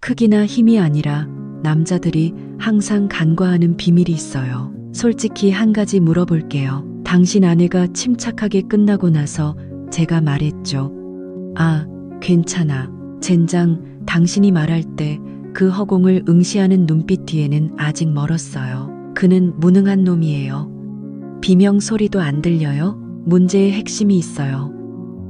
크기나 힘이 아니라 남자들이 항상 간과하는 비밀이 있어요. 솔직히 한 가지 물어볼게요. 당신 아내가 침착하게 끝나고 나서 제가 말했죠. 아, 괜찮아. 젠장, 당신이 말할 때 그 허공을 응시하는 눈빛 뒤에는 아직 멀었어요. 그는 무능한 놈이에요. 비명 소리도 안 들려요? 문제의 핵심이 있어요.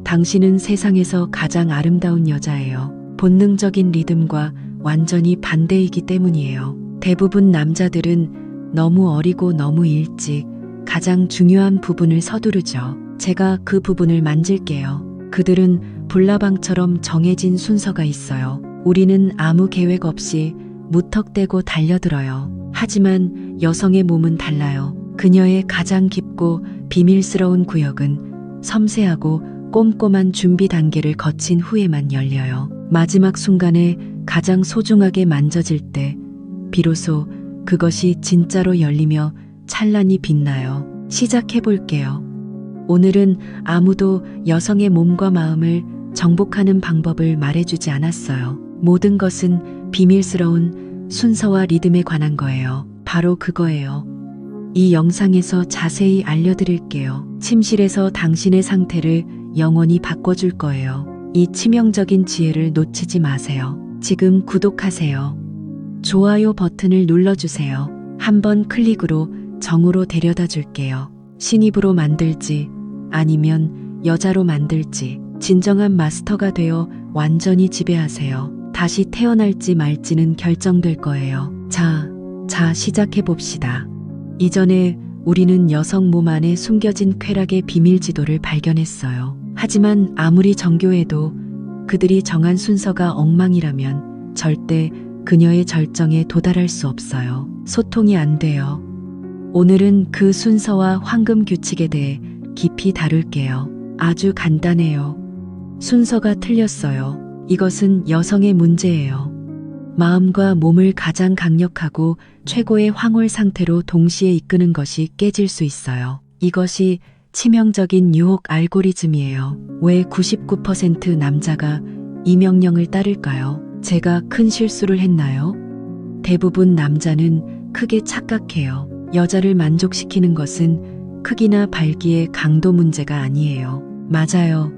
당신은 세상에서 가장 아름다운 여자예요. 본능적인 리듬과 완전히 반대이기 때문이에요. 대부분 남자들은 너무 어리고 너무 일찍 가장 중요한 부분을 서두르죠. 제가 그 부분을 만질게요. 그들은 불나방처럼 정해진 순서가 있어요. 우리는 아무 계획 없이 무턱대고 달려들어요. 하지만 여성의 몸은 달라요. 그녀의 가장 깊고 비밀스러운 구역은 섬세하고 꼼꼼한 준비 단계를 거친 후에만 열려요. 마지막 순간에 가장 소중하게 만져질 때 비로소 그것이 진짜로 열리며 찬란히 빛나요. 시작해 볼게요. 오늘은 아무도 여성의 몸과 마음을 정복하는 방법을 말해주지 않았어요. 모든 것은 비밀스러운 순서와 리듬에 관한 거예요. 바로 그거예요. 이 영상에서 자세히 알려드릴게요. 침실에서 당신의 상태를 영원히 바꿔줄 거예요. 이 치명적인 지혜를 놓치지 마세요. 지금 구독하세요. 좋아요 버튼을 눌러주세요. 한번 클릭으로 정으로 데려다 줄게요. 신입으로 만들지 아니면 여자로 만들지 진정한 마스터가 되어 완전히 지배하세요. 다시 태어날지 말지는 결정될 거예요. 자, 시작해 봅시다. 이전에 우리는 여성 몸 안에 숨겨진 쾌락의 비밀 지도를 발견했어요. 하지만 아무리 정교해도 그들이 정한 순서가 엉망이라면 절대 그녀의 절정에 도달할 수 없어요. 소통이 안 돼요. 오늘은 그 순서와 황금 규칙에 대해 깊이 다룰게요. 아주 간단해요. 순서가 틀렸어요. 이것은 여성의 문제예요. 마음과 몸을 가장 강력하고 최고의 황홀 상태로 동시에 이끄는 것이 깨질 수 있어요. 이것이 치명적인 유혹 알고리즘이에요. 왜 99% 남자가 이 명령을 따를까요? 제가 큰 실수를 했나요? 대부분 남자는 크게 착각해요. 여자를 만족시키는 것은 크기나 발기의 강도 문제가 아니에요. 맞아요.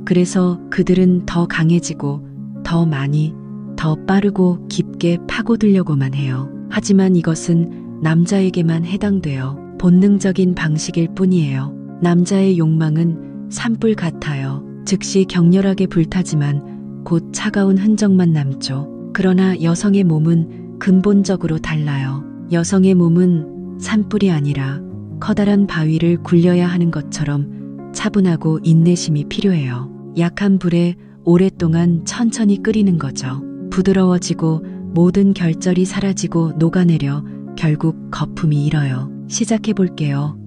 그래서 그들은 더 강해지고 더 많이 더 빠르고 깊게 파고들려고만 해요. 하지만 이것은 남자에게만 해당돼요. 본능적인 방식일 뿐이에요. 남자의 욕망은 산불 같아요. 즉시 격렬하게 불타지만 곧 차가운 흔적만 남죠. 그러나 여성의 몸은 근본적으로 달라요. 여성의 몸은 산불이 아니라 커다란 바위를 굴려야 하는 것처럼 차분하고 인내심이 필요해요. 약한 불에 오랫동안 천천히 끓이는 거죠. 부드러워지고 모든 결절이 사라지고 녹아내려 결국 거품이 일어요. 시작해 볼게요.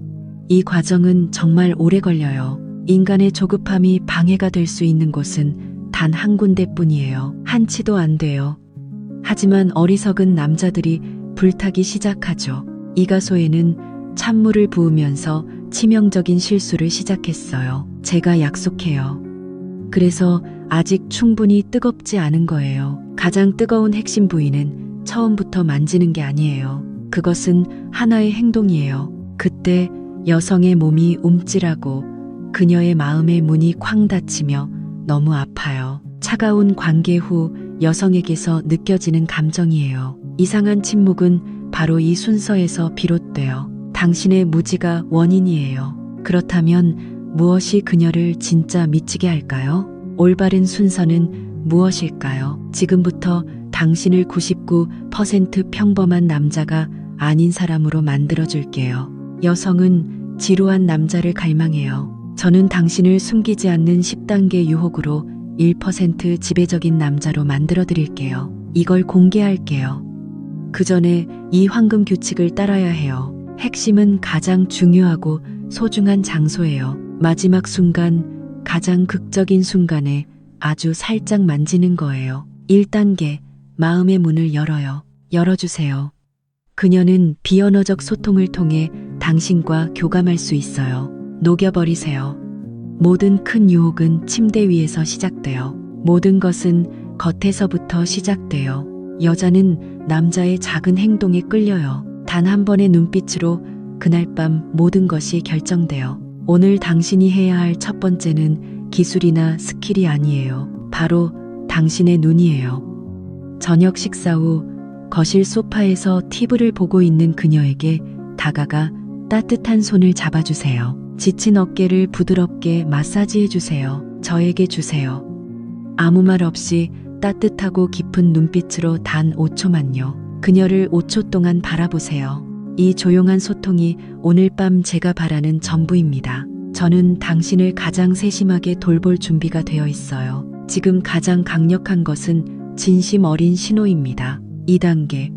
이 과정은 정말 오래 걸려요. 인간의 조급함이 방해가 될 수 있는 곳은 단 한 군데뿐이에요. 한치도 안 돼요. 하지만 어리석은 남자들이 불타기 시작하죠. 이가소에는 찬물을 부으면서 치명적인 실수를 시작했어요. 제가 약속해요. 그래서 아직 충분히 뜨겁지 않은 거예요. 가장 뜨거운 핵심 부위는 처음부터 만지는 게 아니에요. 그것은 하나의 행동이에요. 그때 여성의 몸이 움찔하고 그녀의 마음의 문이 쾅 닫히며 너무 아파요. 차가운 관계 후 여성에게서 느껴지는 감정이에요. 이상한 침묵은 바로 이 순서에서 비롯돼요. 당신의 무지가 원인이에요. 그렇다면 무엇이 그녀를 진짜 미치게 할까요? 올바른 순서는 무엇일까요? 지금부터 당신을 99% 평범한 남자가 아닌 사람으로 만들어줄게요. 여성은 지루한 남자를 갈망해요. 저는 당신을 숨기지 않는 10단계 유혹으로 1% 지배적인 남자로 만들어드릴게요. 이걸 공개할게요. 그 전에 이 황금 규칙을 따라야 해요. 핵심은 가장 중요하고 소중한 장소예요. 마지막 순간, 가장 극적인 순간에 아주 살짝 만지는 거예요. 1단계, 마음의 문을 열어요. 열어주세요. 그녀는 비언어적 소통을 통해 당신과 교감할 수 있어요. 녹여버리세요. 모든 큰 유혹은 침대 위에서 시작돼요. 모든 것은 겉에서부터 시작돼요. 여자는 남자의 작은 행동에 끌려요. 단 한 번의 눈빛으로 그날 밤 모든 것이 결정돼요. 오늘 당신이 해야 할 첫 번째는 기술이나 스킬이 아니에요. 바로 당신의 눈이에요. 저녁 식사 후 거실 소파에서 TV를 보고 있는 그녀에게 다가가 따뜻한 손을 잡아주세요. 지친 어깨를 부드럽게 마사지해주세요. 저에게 주세요. 아무 말 없이 따뜻하고 깊은 눈빛으로 단 5초만요. 그녀를 5초 동안 바라보세요. 이 조용한 소통이 오늘 밤 제가 바라는 전부입니다. 저는 당신을 가장 세심하게 돌볼 준비가 되어 있어요. 지금 가장 강력한 것은 진심 어린 신호입니다. 2단계.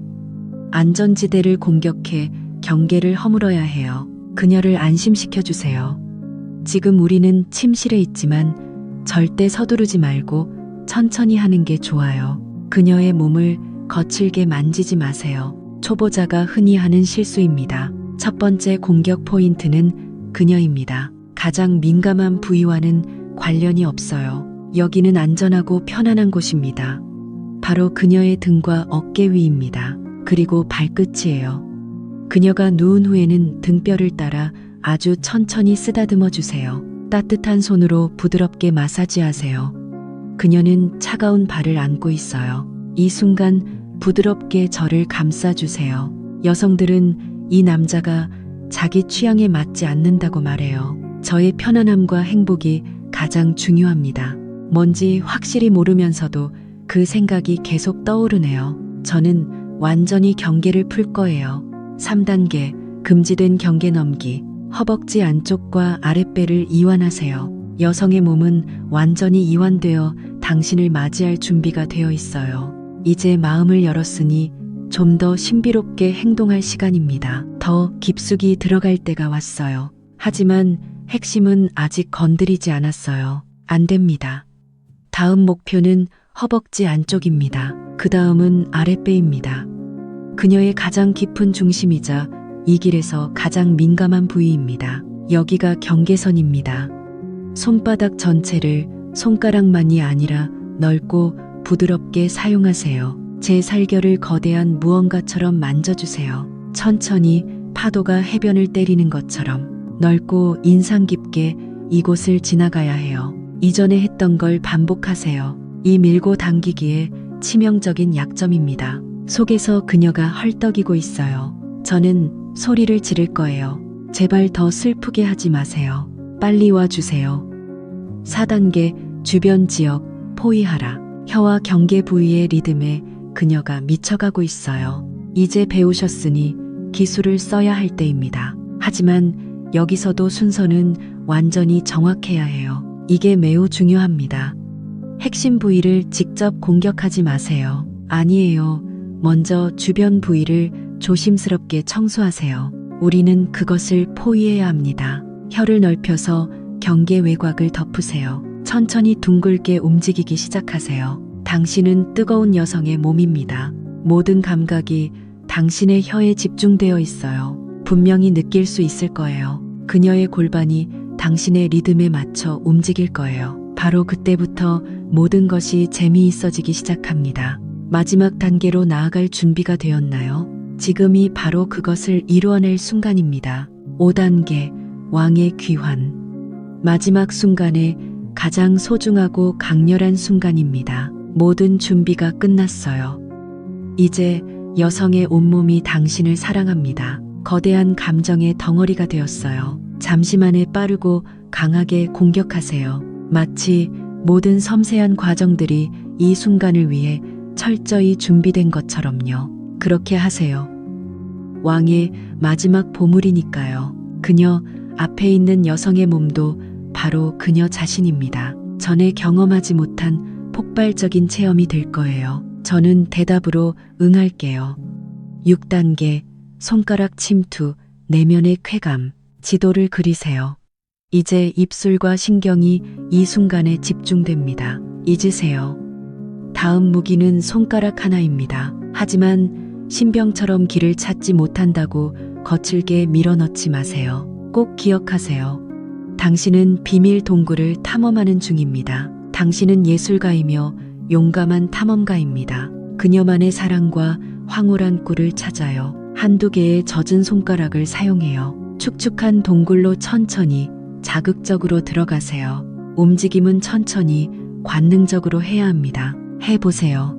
안전지대를 공격해 경계를 허물어야 해요. 그녀를 안심시켜 주세요. 지금 우리는 침실에 있지만 절대 서두르지 말고 천천히 하는 게 좋아요. 그녀의 몸을 거칠게 만지지 마세요. 초보자가 흔히 하는 실수입니다. 첫 번째 공격 포인트는 그녀입니다. 가장 민감한 부위와는 관련이 없어요. 여기는 안전하고 편안한 곳입니다. 바로 그녀의 등과 어깨 위입니다. 그리고 발끝이에요. 그녀가 누운 후에는 등뼈를 따라 아주 천천히 쓰다듬어 주세요. 따뜻한 손으로 부드럽게 마사지하세요. 그녀는 차가운 발을 안고 있어요. 이 순간 부드럽게 저를 감싸주세요. 여성들은 이 남자가 자기 취향에 맞지 않는다고 말해요. 저의 편안함과 행복이 가장 중요합니다. 뭔지 확실히 모르면서도 그 생각이 계속 떠오르네요. 저는 완전히 경계를 풀 거예요. 3단계, 금지된 경계 넘기. 허벅지 안쪽과 아랫배를 이완하세요. 여성의 몸은 완전히 이완되어 당신을 맞이할 준비가 되어 있어요. 이제 마음을 열었으니 좀 더 신비롭게 행동할 시간입니다. 더 깊숙이 들어갈 때가 왔어요. 하지만 핵심은 아직 건드리지 않았어요. 안 됩니다. 다음 목표는 허벅지 안쪽입니다. 그 다음은 아랫배입니다. 그녀의 가장 깊은 중심이자 이 길에서 가장 민감한 부위입니다. 여기가 경계선입니다. 손바닥 전체를 손가락만이 아니라 넓고 부드럽게 사용하세요. 제 살결을 거대한 무언가처럼 만져주세요. 천천히 파도가 해변을 때리는 것처럼 넓고 인상 깊게 이곳을 지나가야 해요. 이전에 했던 걸 반복하세요. 이 밀고 당기기에 치명적인 약점입니다. 속에서 그녀가 헐떡이고 있어요. 저는 소리를 지를 거예요. 제발 더 슬프게 하지 마세요. 빨리 와주세요. 4단계 주변 지역 포위하라. 혀와 경계 부위의 리듬에 그녀가 미쳐가고 있어요. 이제 배우셨으니 기술을 써야 할 때입니다. 하지만 여기서도 순서는 완전히 정확해야 해요. 이게 매우 중요합니다. 핵심 부위를 직접 공격하지 마세요. 아니에요. 먼저 주변 부위를 조심스럽게 청소하세요. 우리는 그것을 포위해야 합니다. 혀를 넓혀서 경계 외곽을 덮으세요. 천천히 둥글게 움직이기 시작하세요. 당신은 뜨거운 여성의 몸입니다. 모든 감각이 당신의 혀에 집중되어 있어요. 분명히 느낄 수 있을 거예요. 그녀의 골반이 당신의 리듬에 맞춰 움직일 거예요. 바로 그때부터 모든 것이 재미있어지기 시작합니다. 마지막 단계로 나아갈 준비가 되었나요? 지금이 바로 그것을 이루어낼 순간입니다. 5단계 왕의 귀환. 마지막 순간에 가장 소중하고 강렬한 순간입니다. 모든 준비가 끝났어요. 이제 여성의 온몸이 당신을 사랑합니다. 거대한 감정의 덩어리가 되었어요. 잠시만에 빠르고 강하게 공격하세요. 마치 모든 섬세한 과정들이 이 순간을 위해 철저히 준비된 것처럼요. 그렇게 하세요. 왕의 마지막 보물이니까요. 그녀 앞에 있는 여성의 몸도 바로 그녀 자신입니다. 전에 경험하지 못한 폭발적인 체험이 될 거예요. 저는 대답으로 응할게요. 6단계 손가락 침투, 내면의 쾌감. 지도를 그리세요. 이제 입술과 신경이 이 순간에 집중됩니다. 잊으세요. 다음 무기는 손가락 하나입니다. 하지만 신병처럼 길을 찾지 못한다고 거칠게 밀어넣지 마세요. 꼭 기억하세요. 당신은 비밀 동굴을 탐험하는 중입니다. 당신은 예술가이며 용감한 탐험가입니다. 그녀만의 사랑과 황홀한 꿀을 찾아요. 한두 개의 젖은 손가락을 사용해요. 축축한 동굴로 천천히 자극적으로 들어가세요. 움직임은 천천히 관능적으로 해야 합니다. 해보세요.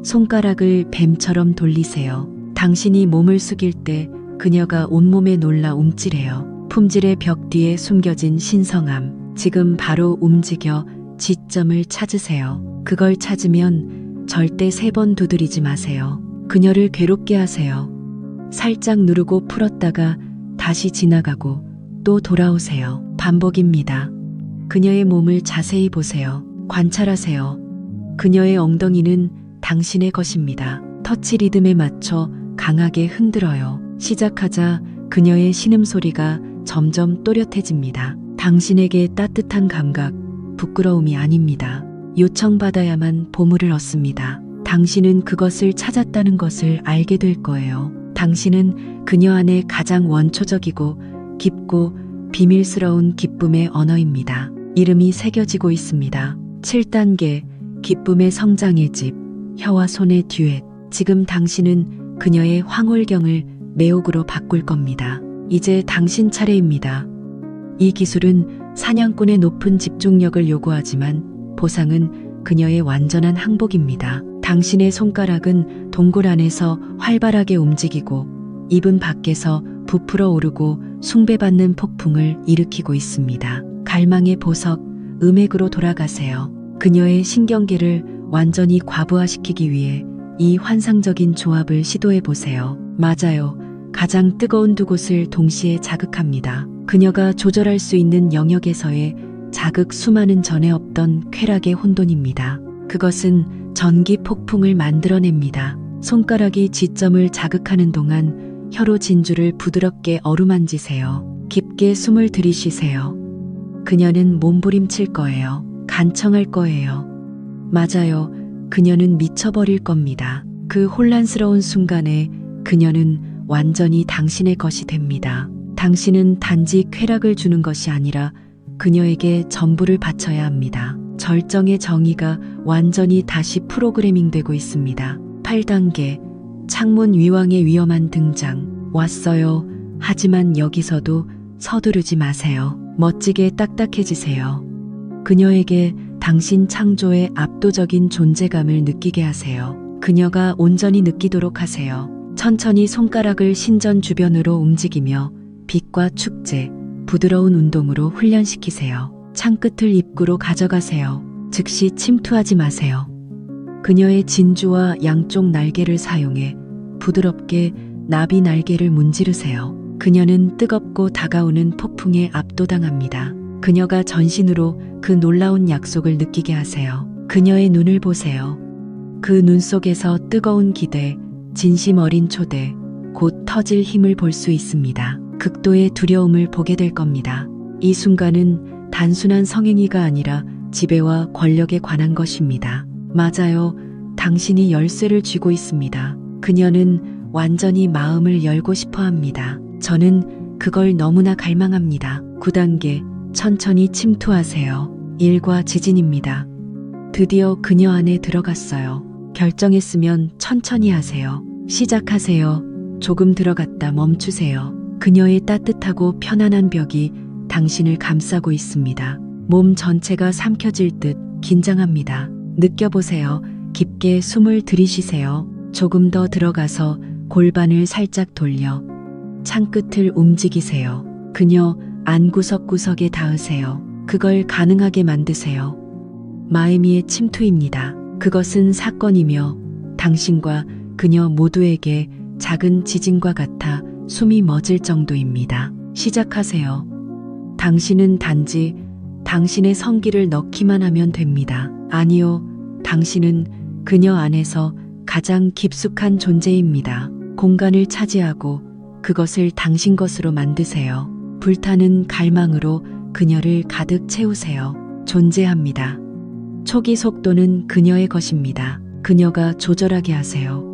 손가락을 뱀처럼 돌리세요. 당신이 몸을 숙일 때 그녀가 온몸에 놀라 움찔해요. 품질의 벽 뒤에 숨겨진 신성함. 지금 바로 움직여 지점을 찾으세요. 그걸 찾으면 절대 3번 두드리지 마세요. 그녀를 괴롭게 하세요. 살짝 누르고 풀었다가 다시 지나가고 또 돌아오세요. 반복입니다. 그녀의 몸을 자세히 보세요. 관찰하세요. 그녀의 엉덩이는 당신의 것입니다. 터치 리듬에 맞춰 강하게 흔들어요. 시작하자 그녀의 신음소리가 점점 또렷해집니다. 당신에게 따뜻한 감각, 부끄러움이 아닙니다. 요청받아야만 보물을 얻습니다. 당신은 그것을 찾았다는 것을 알게 될 거예요. 당신은 그녀 안에 가장 원초적이고 깊고 비밀스러운 기쁨의 언어입니다. 이름이 새겨지고 있습니다. 7단계 기쁨의 성장의 집, 혀와 손의 듀엣. 지금 당신은 그녀의 황홀경을 매혹으로 바꿀 겁니다. 이제 당신 차례입니다. 이 기술은 사냥꾼의 높은 집중력을 요구하지만 보상은 그녀의 완전한 항복입니다. 당신의 손가락은 동굴 안에서 활발하게 움직이고 입은 밖에서 부풀어 오르고 숭배받는 폭풍을 일으키고 있습니다. 갈망의 보석, 음액으로 돌아가세요. 그녀의 신경계를 완전히 과부하시키기 위해 이 환상적인 조합을 시도해 보세요. 맞아요. 가장 뜨거운 두 곳을 동시에 자극합니다. 그녀가 조절할 수 있는 영역에서의 자극 수많은 전에 없던 쾌락의 혼돈입니다. 그것은 전기 폭풍을 만들어냅니다. 손가락이 지점을 자극하는 동안 혀로 진주를 부드럽게 어루만지세요. 깊게 숨을 들이쉬세요. 그녀는 몸부림칠 거예요. 간청할 거예요. 맞아요. 그녀는 미쳐버릴 겁니다. 그 혼란스러운 순간에 그녀는 완전히 당신의 것이 됩니다. 당신은 단지 쾌락을 주는 것이 아니라 그녀에게 전부를 바쳐야 합니다. 절정의 정의가 완전히 다시 프로그래밍 되고 있습니다. 8단계 창문 위왕의 위험한 등장. 왔어요. 하지만 여기서도 서두르지 마세요. 멋지게 딱딱해지세요. 그녀에게 당신 창조의 압도적인 존재감을 느끼게 하세요. 그녀가 온전히 느끼도록 하세요. 천천히 손가락을 신전 주변으로 움직이며 빛과 축제, 부드러운 운동으로 훈련시키세요. 창끝을 입구로 가져가세요. 즉시 침투하지 마세요. 그녀의 진주와 양쪽 날개를 사용해 부드럽게 나비 날개를 문지르세요. 그녀는 뜨겁고 다가오는 폭풍에 압도당합니다. 그녀가 전신으로 그 놀라운 약속을 느끼게 하세요. 그녀의 눈을 보세요. 그 눈 속에서 뜨거운 기대, 진심 어린 초대, 곧 터질 힘을 볼 수 있습니다. 극도의 두려움을 보게 될 겁니다. 이 순간은 단순한 성행위가 아니라 지배와 권력에 관한 것입니다. 맞아요. 당신이 열쇠를 쥐고 있습니다. 그녀는 완전히 마음을 열고 싶어 합니다. 저는 그걸 너무나 갈망합니다. 9단계 천천히 침투하세요. 일과 지진입니다. 드디어 그녀 안에 들어갔어요. 결정했으면 천천히 하세요. 시작하세요. 조금 들어갔다 멈추세요. 그녀의 따뜻하고 편안한 벽이 당신을 감싸고 있습니다. 몸 전체가 삼켜질 듯 긴장합니다. 느껴보세요. 깊게 숨을 들이쉬세요. 조금 더 들어가서 골반을 살짝 돌려 창끝을 움직이세요. 그녀 안 구석구석에 닿으세요. 그걸 가능하게 만드세요. 마에미의 침투입니다. 그것은 사건이며 당신과 그녀 모두에게 작은 지진과 같아 숨이 멎을 정도입니다. 시작하세요. 당신은 단지 당신의 성기를 넣기만 하면 됩니다. 아니요, 당신은 그녀 안에서 가장 깊숙한 존재입니다. 공간을 차지하고 그것을 당신 것으로 만드세요. 불타는 갈망으로 그녀를 가득 채우세요. 존재합니다. 초기 속도는 그녀의 것입니다. 그녀가 조절하게 하세요.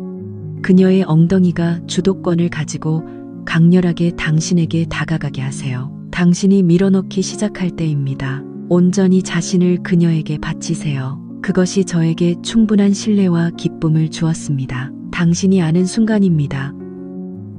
그녀의 엉덩이가 주도권을 가지고 강렬하게 당신에게 다가가게 하세요. 당신이 밀어넣기 시작할 때입니다. 온전히 자신을 그녀에게 바치세요. 그것이 저에게 충분한 신뢰와 기쁨을 주었습니다. 당신이 아는 순간입니다.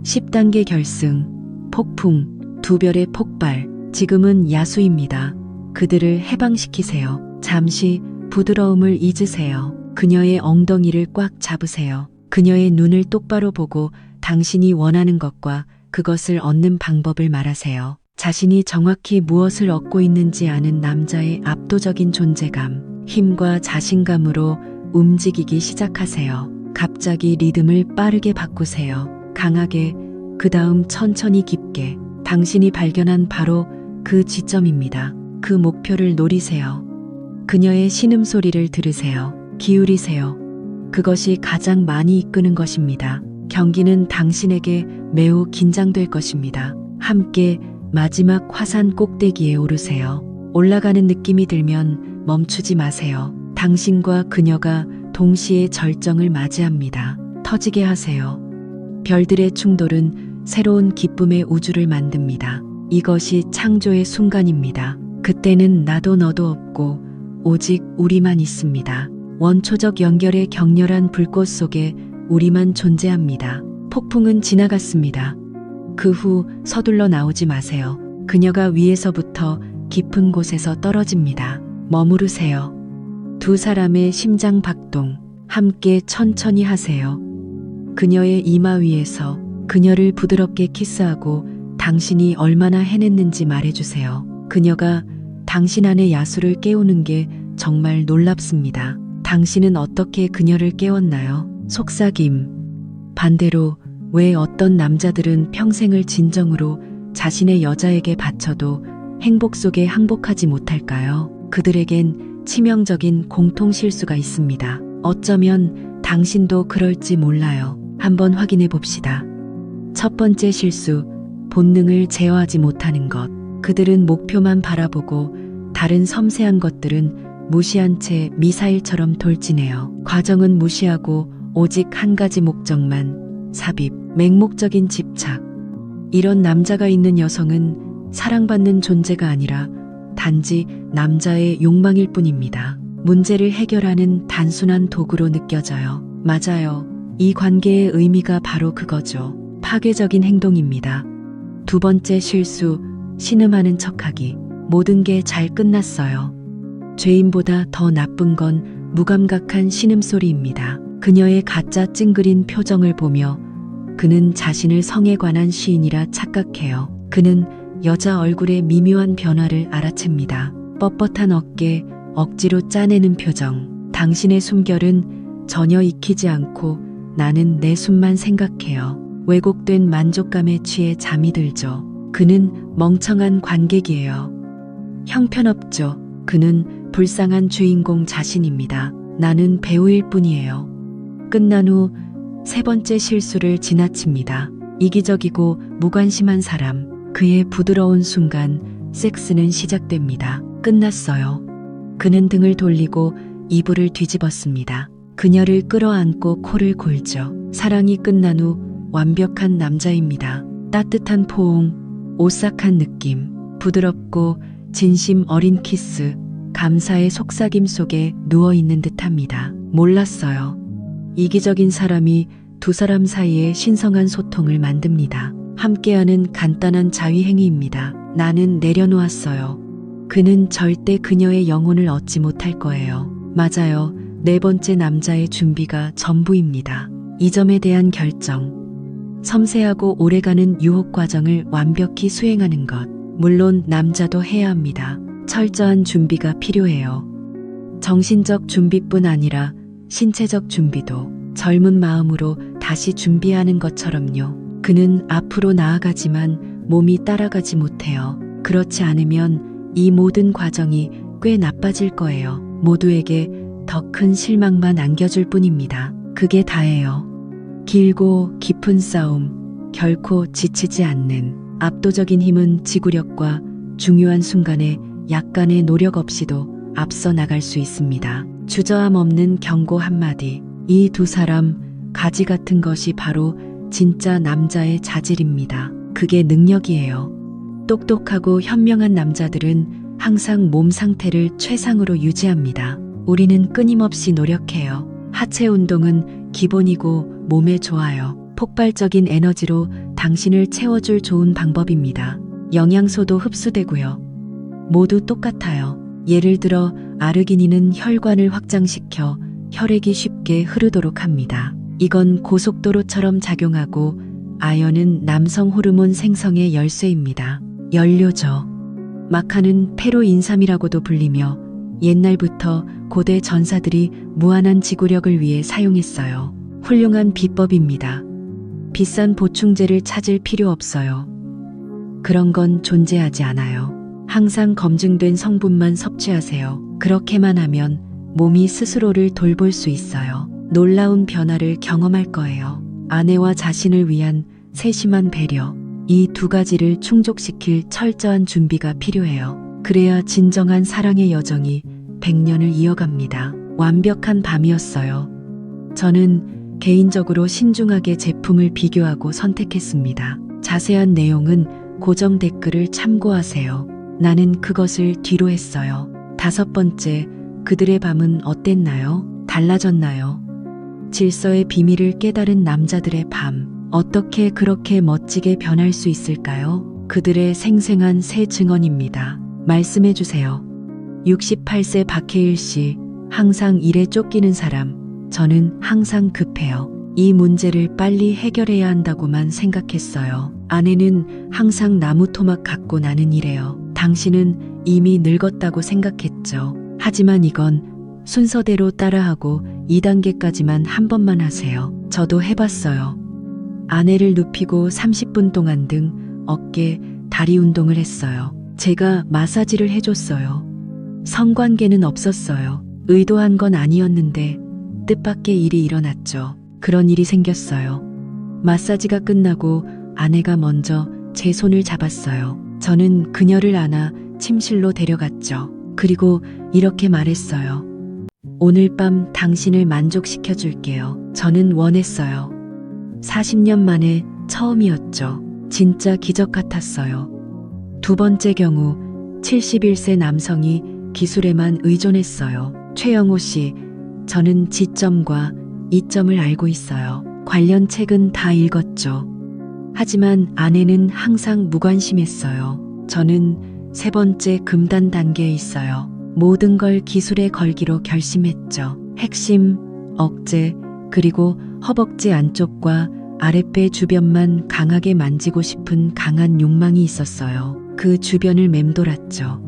10단계 결승, 폭풍, 두 별의 폭발. 지금은 야수입니다. 그들을 해방시키세요. 잠시 부드러움을 잊으세요. 그녀의 엉덩이를 꽉 잡으세요. 그녀의 눈을 똑바로 보고 당신이 원하는 것과 그것을 얻는 방법을 말하세요. 자신이 정확히 무엇을 얻고 있는지 아는 남자의 압도적인 존재감, 힘과 자신감으로 움직이기 시작하세요. 갑자기 리듬을 빠르게 바꾸세요. 강하게, 그 다음 천천히 깊게. 당신이 발견한 바로 그 지점입니다. 그 목표를 노리세요. 그녀의 신음소리를 들으세요. 기울이세요. 그것이 가장 많이 이끄는 것입니다. 경기는 당신에게 매우 긴장될 것입니다. 함께 마지막 화산 꼭대기에 오르세요. 올라가는 느낌이 들면 멈추지 마세요. 당신과 그녀가 동시에 절정을 맞이합니다. 터지게 하세요. 별들의 충돌은 새로운 기쁨의 우주를 만듭니다. 이것이 창조의 순간입니다. 그때는 나도 너도 없고 오직 우리만 있습니다. 원초적 연결의 격렬한 불꽃 속에 우리만 존재합니다. 폭풍은 지나갔습니다. 그 후 서둘러 나오지 마세요. 그녀가 위에서부터 깊은 곳에서 떨어집니다. 머무르세요. 두 사람의 심장 박동, 함께 천천히 하세요. 그녀의 이마 위에서 그녀를 부드럽게 키스하고 당신이 얼마나 해냈는지 말해주세요. 그녀가 당신 안의 야수를 깨우는 게 정말 놀랍습니다. 당신은 어떻게 그녀를 깨웠나요? 속삭임. 반대로 왜 어떤 남자들은 평생을 진정으로 자신의 여자에게 바쳐도 행복 속에 항복하지 못할까요? 그들에겐 치명적인 공통 실수가 있습니다. 어쩌면 당신도 그럴지 몰라요. 한번 확인해 봅시다. 첫 번째 실수, 본능을 제어하지 못하는 것. 그들은 목표만 바라보고 다른 섬세한 것들은 무시한 채 미사일처럼 돌진해요. 과정은 무시하고 오직 한 가지 목적만, 삽입, 맹목적인 집착. 이런 남자가 있는 여성은 사랑받는 존재가 아니라 단지 남자의 욕망일 뿐입니다. 문제를 해결하는 단순한 도구로 느껴져요. 맞아요. 이 관계의 의미가 바로 그거죠. 파괴적인 행동입니다. 두 번째 실수, 신음하는 척하기. 모든 게 잘 끝났어요. 죄인보다 더 나쁜 건 무감각한 신음소리입니다. 그녀의 가짜 찡그린 표정을 보며 그는 자신을 성에 관한 시인이라 착각해요. 그는 여자 얼굴의 미묘한 변화를 알아챕니다. 뻣뻣한 어깨, 억지로 짜내는 표정. 당신의 숨결은 전혀 익히지 않고 나는 내 숨만 생각해요. 왜곡된 만족감에 취해 잠이 들죠. 그는 멍청한 관객이에요. 형편없죠. 그는 불쌍한 주인공 자신입니다. 나는 배우일 뿐이에요. 끝난 후 세 번째 실수를 지나칩니다. 이기적이고 무관심한 사람. 그의 부드러운 순간 섹스는 시작됩니다. 끝났어요. 그는 등을 돌리고 이불을 뒤집었습니다. 그녀를 끌어안고 코를 골죠. 사랑이 끝난 후 완벽한 남자입니다. 따뜻한 포옹, 오싹한 느낌, 부드럽고 진심 어린 키스, 감사의 속삭임 속에 누워있는 듯합니다. 몰랐어요. 이기적인 사람이 두 사람 사이에 신성한 소통을 만듭니다. 함께하는 간단한 자위행위입니다. 나는 내려놓았어요. 그는 절대 그녀의 영혼을 얻지 못할 거예요. 맞아요. 네 번째 남자의 준비가 전부입니다. 이 점에 대한 결정. 섬세하고 오래가는 유혹 과정을 완벽히 수행하는 것. 물론 남자도 해야 합니다. 철저한 준비가 필요해요. 정신적 준비뿐 아니라 신체적 준비도. 젊은 마음으로 다시 준비하는 것처럼요. 그는 앞으로 나아가지만 몸이 따라가지 못해요. 그렇지 않으면 이 모든 과정이 꽤 나빠질 거예요. 모두에게 더 큰 실망만 안겨줄 뿐입니다. 그게 다예요. 길고 깊은 싸움, 결코 지치지 않는 압도적인 힘은 지구력과 중요한 순간에 약간의 노력 없이도 앞서 나갈 수 있습니다. 주저함 없는 경고 한마디. 이 두 사람 가지 같은 것이 바로 진짜 남자의 자질입니다. 그게 능력이에요. 똑똑하고 현명한 남자들은 항상 몸 상태를 최상으로 유지합니다. 우리는 끊임없이 노력해요. 하체 운동은 기본이고 몸에 좋아요. 폭발적인 에너지로 당신을 채워줄 좋은 방법입니다. 영양소도 흡수되고요. 모두 똑같아요. 예를 들어 아르기닌은 혈관을 확장시켜 혈액이 쉽게 흐르도록 합니다. 이건 고속도로처럼 작용하고 아연은 남성 호르몬 생성의 열쇠입니다. 연료죠. 마카는 페루인삼이라고도 불리며 옛날부터 고대 전사들이 무한한 지구력을 위해 사용했어요. 훌륭한 비법입니다. 비싼 보충제를 찾을 필요 없어요. 그런 건 존재하지 않아요. 항상 검증된 성분만 섭취하세요. 그렇게만 하면 몸이 스스로를 돌볼 수 있어요. 놀라운 변화를 경험할 거예요. 아내와 자신을 위한 세심한 배려, 이 두 가지를 충족시킬 철저한 준비가 필요해요. 그래야 진정한 사랑의 여정이 100년을 이어갑니다. 완벽한 밤이었어요. 저는 개인적으로 신중하게 제품을 비교하고 선택했습니다. 자세한 내용은 고정 댓글을 참고하세요. 나는 그것을 뒤로 했어요. 5번째, 그들의 밤은 어땠나요? 달라졌나요? 질서의 비밀을 깨달은 남자들의 밤. 어떻게 그렇게 멋지게 변할 수 있을까요? 그들의 생생한 새 증언입니다. 말씀해 주세요. 68세 박해일 씨, 항상 일에 쫓기는 사람. 저는 항상 급해요. 이 문제를 빨리 해결해야 한다고만 생각했어요. 아내는 항상 나무 토막 갖고 나는 이래요. 당신은 이미 늙었다고 생각했죠. 하지만 이건 순서대로 따라하고 2단계까지만 한 번만 하세요. 저도 해봤어요. 아내를 눕히고 30분 동안 등, 어깨, 다리 운동을 했어요. 제가 마사지를 해줬어요. 성관계는 없었어요. 의도한 건 아니었는데 뜻밖의 일이 일어났죠. 그런 일이 생겼어요. 마사지가 끝나고 아내가 먼저 제 손을 잡았어요. 저는 그녀를 안아 침실로 데려갔죠. 그리고 이렇게 말했어요. 오늘 밤 당신을 만족시켜 줄게요. 저는 원했어요. 40년 만에 처음이었죠. 진짜 기적 같았어요. 두 번째 경우, 71세 남성이 기술에만 의존했어요. 최영호 씨, 저는 지점과 이점을 알고 있어요. 관련 책은 다 읽었죠. 하지만 아내는 항상 무관심했어요. 저는 세 번째 금단 단계에 있어요. 모든 걸 기술에 걸기로 결심했죠. 핵심, 억제, 그리고 허벅지 안쪽과 아랫배 주변만 강하게 만지고 싶은 강한 욕망이 있었어요. 그 주변을 맴돌았죠.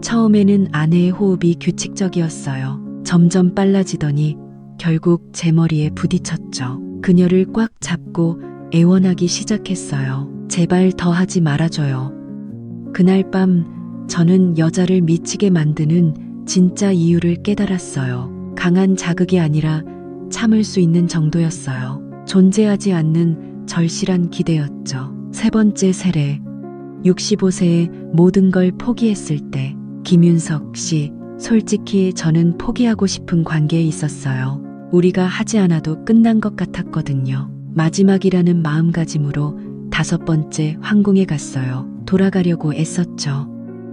처음에는 아내의 호흡이 규칙적이었어요. 점점 빨라지더니 결국 제 머리에 부딪혔죠. 그녀를 꽉 잡고 애원하기 시작했어요. 제발 더 하지 말아줘요. 그날 밤 저는 여자를 미치게 만드는 진짜 이유를 깨달았어요. 강한 자극이 아니라 참을 수 있는 정도였어요. 존재하지 않는 절실한 기대였죠. 세 번째 세례. 65세에 모든 걸 포기했을 때. 김윤석 씨, 솔직히 저는 포기하고 싶은 관계에 있었어요. 우리가 하지 않아도 끝난 것 같았거든요. 마지막이라는 마음가짐으로 5번째 황궁에 갔어요. 돌아가려고 애썼죠.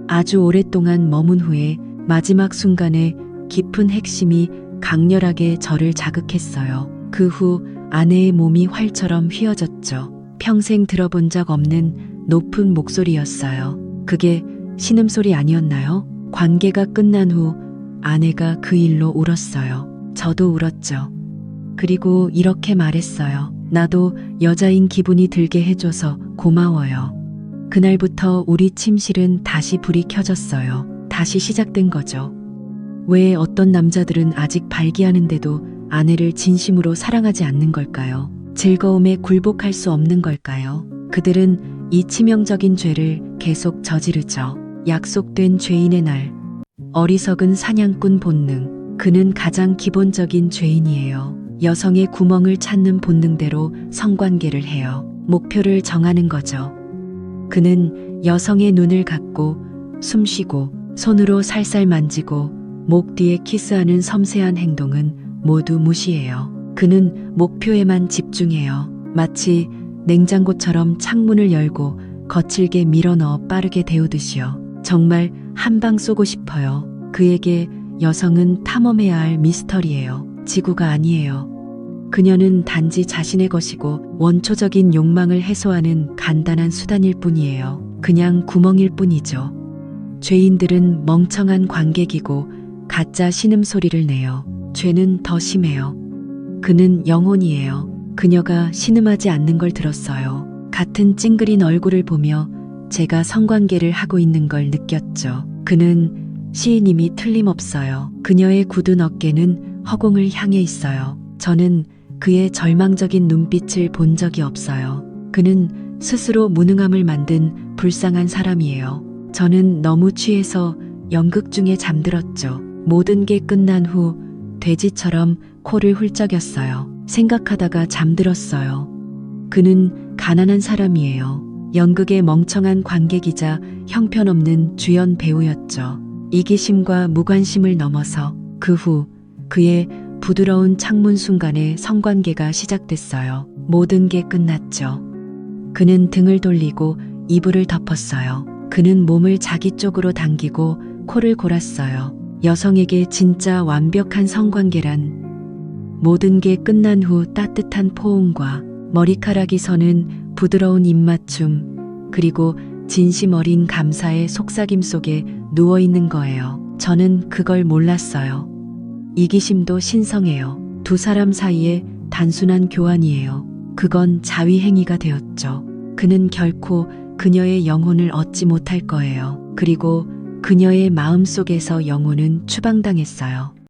아주 오랫동안 머문 후에 마지막 순간에 깊은 핵심이 강렬하게 저를 자극했어요. 그 후 아내의 몸이 활처럼 휘어졌죠. 평생 들어본 적 없는 높은 목소리였어요. 그게 신음소리 아니었나요? 관계가 끝난 후 아내가 그 일로 울었어요. 저도 울었죠. 그리고 이렇게 말했어요. 나도 여자인 기분이 들게 해줘서 고마워요. 그날부터 우리 침실은 다시 불이 켜졌어요. 다시 시작된 거죠. 왜 어떤 남자들은 아직 발기하는데도 아내를 진심으로 사랑하지 않는 걸까요? 즐거움에 굴복할 수 없는 걸까요? 그들은 이 치명적인 죄를 계속 저지르죠. 약속된 죄인의 날. 어리석은 사냥꾼 본능. 그는 가장 기본적인 죄인이에요. 여성의 구멍을 찾는 본능대로 성관계를 해요. 목표를 정하는 거죠. 그는 여성의 눈을 갖고 숨쉬고 손으로 살살 만지고 목 뒤에 키스하는 섬세한 행동은 모두 무시해요. 그는 목표에만 집중해요. 마치 냉장고처럼 창문을 열고 거칠게 밀어넣어 빠르게 데우듯이요. 정말 한 방 쏘고 싶어요. 그에게 여성은 탐험해야 할 미스터리예요. 지구가 아니에요. 그녀는 단지 자신의 것이고 원초적인 욕망을 해소하는 간단한 수단일 뿐이에요. 그냥 구멍일 뿐이죠. 죄인들은 멍청한 관객이고 가짜 신음소리를 내요. 죄는 더 심해요. 그는 영혼이에요. 그녀가 신음하지 않는 걸 들었어요. 같은 찡그린 얼굴을 보며 제가 성관계를 하고 있는 걸 느꼈죠. 그는 시인임이 틀림없어요. 그녀의 굳은 어깨는 허공을 향해 있어요. 저는 그의 절망적인 눈빛을 본 적이 없어요. 그는 스스로 무능함을 만든 불쌍한 사람이에요. 저는 너무 취해서 연극 중에 잠들었죠. 모든 게 끝난 후 돼지처럼 코를 훌쩍였어요. 생각하다가 잠들었어요. 그는 가난한 사람이에요. 연극의 멍청한 관객이자 형편없는 주연 배우였죠. 이기심과 무관심을 넘어서 그 후 그의 부드러운 창문 순간에 성관계가 시작됐어요. 모든 게 끝났죠. 그는 등을 돌리고 이불을 덮었어요. 그는 몸을 자기 쪽으로 당기고 코를 골았어요. 여성에게 진짜 완벽한 성관계란 모든 게 끝난 후 따뜻한 포옹과 머리카락이 서는 부드러운 입맞춤, 그리고 진심 어린 감사의 속삭임 속에 누워있는 거예요. 저는 그걸 몰랐어요. 이기심도 신성해요. 두 사람 사이에 단순한 교환이에요. 그건 자위행위가 되었죠. 그는 결코 그녀의 영혼을 얻지 못할 거예요. 그리고 그녀의 마음 속에서 영혼은 추방당했어요.